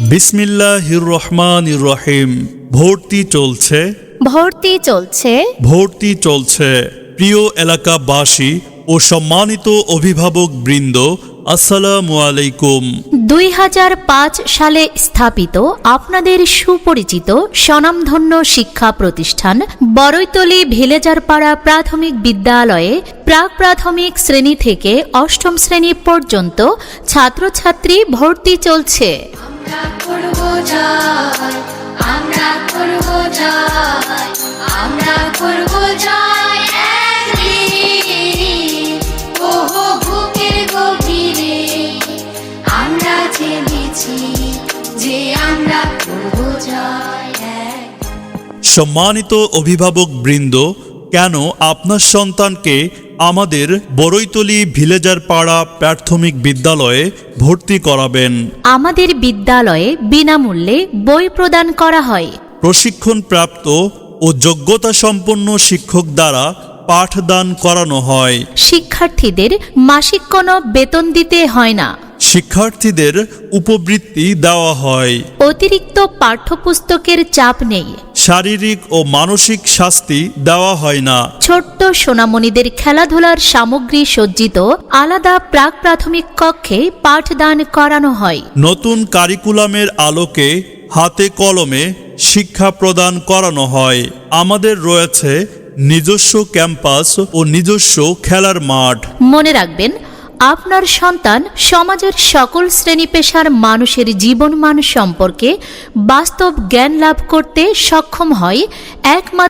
বিসমিল্লাহির রহমানির রহিম। ভর্তি চলছে। প্রিয় এলাকাবাসী ও সম্মানিত অভিভাবক বৃন্দ, আসসালামু আলাইকুম। 2005 সালে স্থাপিত আপনাদের সুপরিচিত স্বনামধন্য শিক্ষা প্রতিষ্ঠান বড়ইতলী ভিলেজারপাড়া প্রাথমিক বিদ্যালয়ে প্রাক প্রাথমিক শ্রেণী থেকে অষ্টম শ্রেণী পর্যন্ত ছাত্রছাত্রী ভর্তি চলছে। সম্মানিত অভিভাবক বৃন্দ, কেন আপনার সন্তানকে আমাদের বড়ইতলী ভিলেজারপাড়া প্রাথমিক বিদ্যালয়ে ভর্তি করাবেন? আমাদের বিদ্যালয়ে বিনামূল্যে বই প্রদান করা হয়। প্রশিক্ষণপ্রাপ্ত ও যোগ্যতা সম্পন্ন শিক্ষক দ্বারা পাঠদান করানো হয়। শিক্ষার্থীদের মাসিক কোনো বেতন দিতে হয় না। শিক্ষার্থীদের উপবৃত্তি দেওয়া হয়। অতিরিক্ত পাঠ্যপুস্তকের চাপ নেই। শারীরিক ও মানসিক শাস্তি দেওয়া হয় না। ছোট্ট সোনামণিদের খেলাধুলার সামগ্রী সজ্জিত আলাদা প্রাক প্রাথমিক কক্ষে পাঠদান করানো হয়। নতুন কারিকুলামের আলোকে হাতে কলমে শিক্ষা প্রদান করানো হয়। আমাদের রয়েছে নিজস্ব ক্যাম্পাস ও নিজস্ব খেলার মাঠ। মনে রাখবেন, আপনার সন্তান সমাজের সকল শ্রেণী পেশার মানুষের জীবনমান সম্পর্কে বাস্তব জ্ঞান লাভ করতে সক্ষম হয় একমাত্র